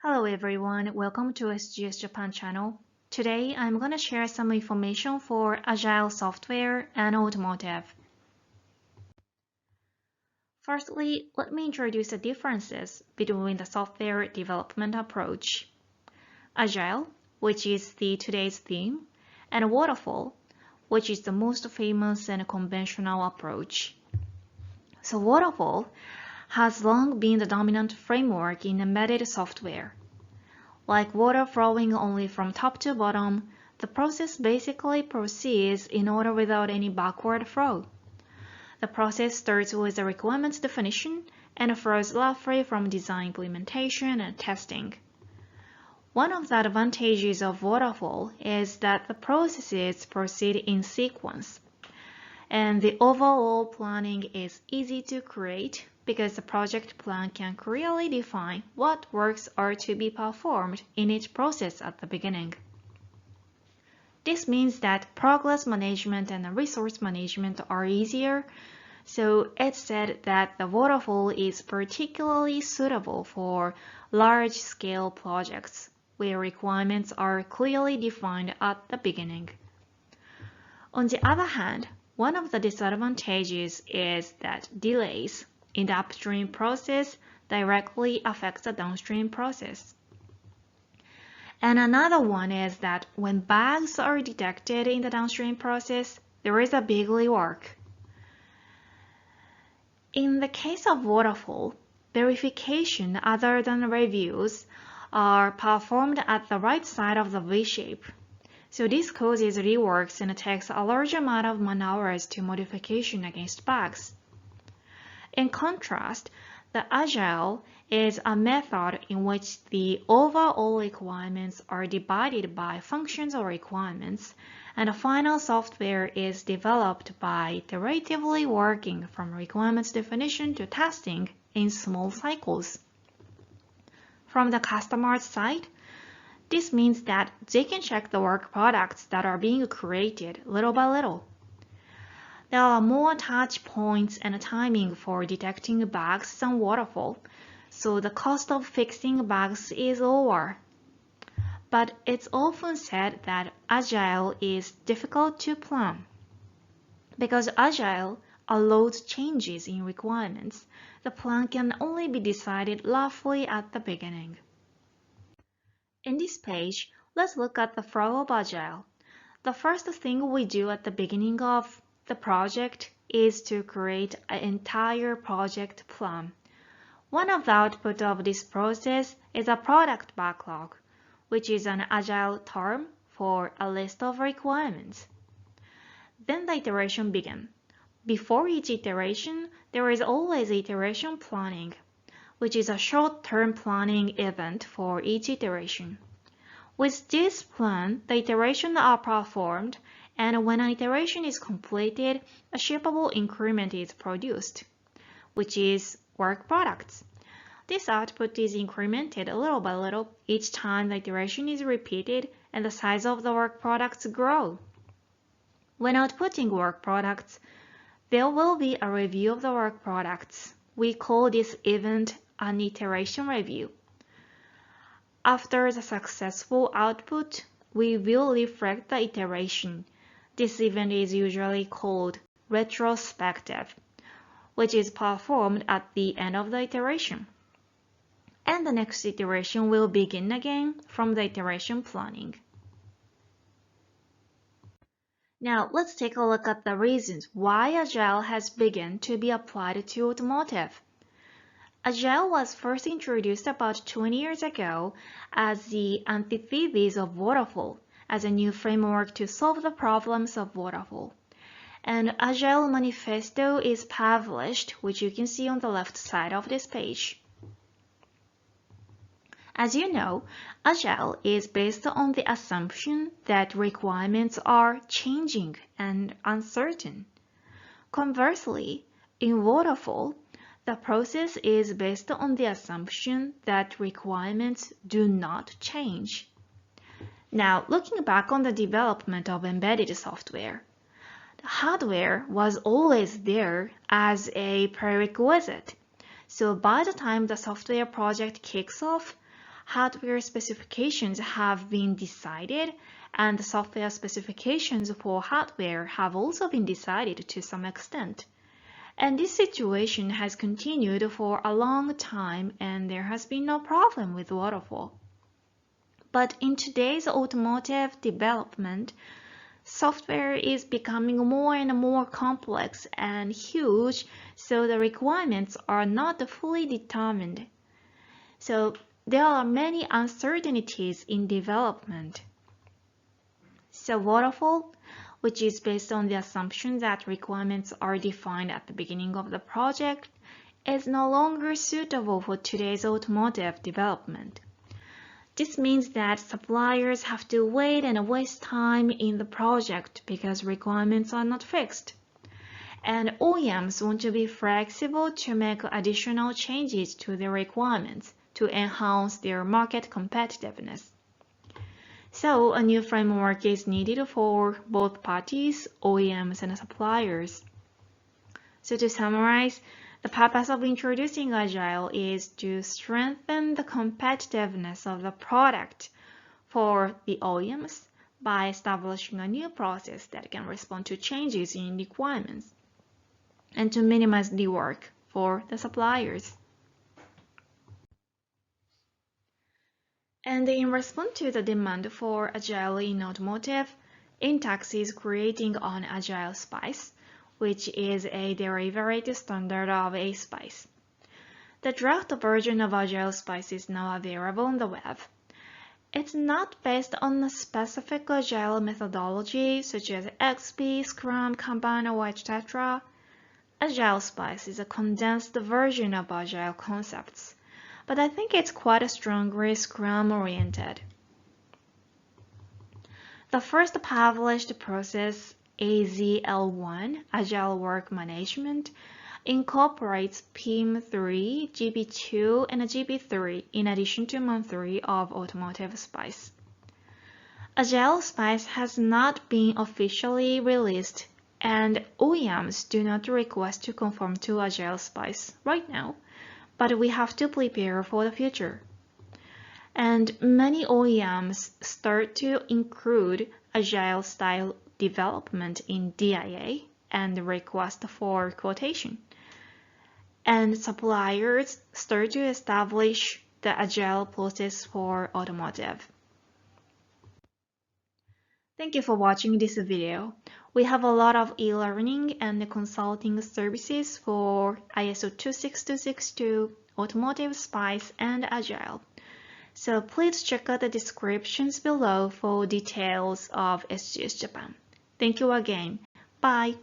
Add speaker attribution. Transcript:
Speaker 1: Hello everyone, welcome to SGS Japan channel. Today I'm going to share some information for Agile software and automotive. Firstly, let me introduce the differences between the software development approach. Agile, which is today's theme, and Waterfall, which is the most famous and conventional approach. So Waterfall has long been the dominant framework in embedded software. Like water flowing only from top to bottom, the process basically proceeds in order without any backward flow. The process starts with the requirements definition and flows roughly from design implementation and testing. One of the advantages of Waterfall is that the processes proceed in sequence, and the overall planning is easy to create because the project plan can clearly define what works are to be performed in each process at the beginning. This means that progress management and resource management are easier, so it's said that the waterfall is particularly suitable for large-scale projects where requirements are clearly defined at the beginning. On the other hand, one of the disadvantages is that delays in the upstream process directly affect the downstream process. And another one is that when bugs are detected in the downstream process, there is a big rework. In the case of waterfall, verification other than reviews are performed at the right side of the V-shape. So this causes reworks and takes a large amount of man-hours to modification against bugs. In contrast, the Agile is a method in which the overall requirements are divided by functions or requirements, and the final software is developed by iteratively working from requirements definition to testing in small cycles. From the customer's side, this means that they can check the work products that are being created little by little. There are more touch points and timing for detecting bugs than waterfall, so the cost of fixing bugs is lower. But it's often said that Agile is difficult to plan. Because Agile allows changes in requirements, the plan can only be decided roughly at the beginning. In this page, let's look at the flow of Agile. The first thing we do at the beginning of the project is to create an entire project plan. One of the outputs of this process is a product backlog, which is an Agile term for a list of requirements. Then the iteration begins. Before each iteration, there is always iteration planning, which is a short-term planning event for each iteration. With this plan, the iterations are performed, and when an iteration is completed, a shippable increment is produced, which is work products. This output is incremented little by little each time the iteration is repeated and the size of the work products grow. When outputting work products, there will be a review of the work products. We call this event an iteration review. After the successful output, we will reflect the iteration. This event is usually called retrospective, which is performed at the end of the iteration. And the next iteration will begin again from the iteration planning. Now let's take a look at the reasons why Agile has begun to be applied to automotive. Agile was first introduced about 20 years ago as the antithesis of Waterfall, as a new framework to solve the problems of Waterfall. And Agile Manifesto is published, which you can see on the left side of this page. As you know, Agile is based on the assumption that requirements are changing and uncertain. Conversely, in Waterfall, the process is based on the assumption that requirements do not change. Now, looking back on the development of embedded software, the hardware was always there as a prerequisite. So by the time the software project kicks off, hardware specifications have been decided, and the software specifications for hardware have also been decided to some extent. And this situation has continued for a long time, and there has been no problem with waterfall. But in today's automotive development, software is becoming more and more complex and huge, so the requirements are not fully determined. So there are many uncertainties in development. So waterfall, which is based on the assumption that requirements are defined at the beginning of the project, is no longer suitable for today's automotive development. This means that suppliers have to wait and waste time in the project because requirements are not fixed. And OEMs want to be flexible to make additional changes to their requirements to enhance their market competitiveness. So a new framework is needed for both parties, OEMs and suppliers. So to summarize, the purpose of introducing Agile is to strengthen the competitiveness of the product for the OEMs by establishing a new process that can respond to changes in requirements, and to minimize the work for the suppliers. And in response to the demand for Agile in automotive, intacs is creating an Agile SPICE, which is a derivative standard of ASPICE. The draft version of Agile SPICE is now available on the web. It's not based on a specific Agile methodology such as XP, Scrum, Kanban, or etc. Agile SPICE is a condensed version of Agile concepts, but I think it's quite strongly Scrum-oriented. The first published process, AZL1, Agile Work Management, incorporates PM3, GB2, and GB3 in addition to MON3 of Automotive SPICE. Agile SPICE has not been officially released, and OEMs do not request to conform to Agile SPICE right now, but we have to prepare for the future. And many OEMs start to include Agile style development in DIA and request for quotation. And suppliers start to establish the Agile process for automotive. Thank you for watching this video. We have a lot of e-learning and consulting services for ISO 26262, Automotive SPICE, and Agile. So please check out the descriptions below for details of SGS Japan. Thank you again. Bye.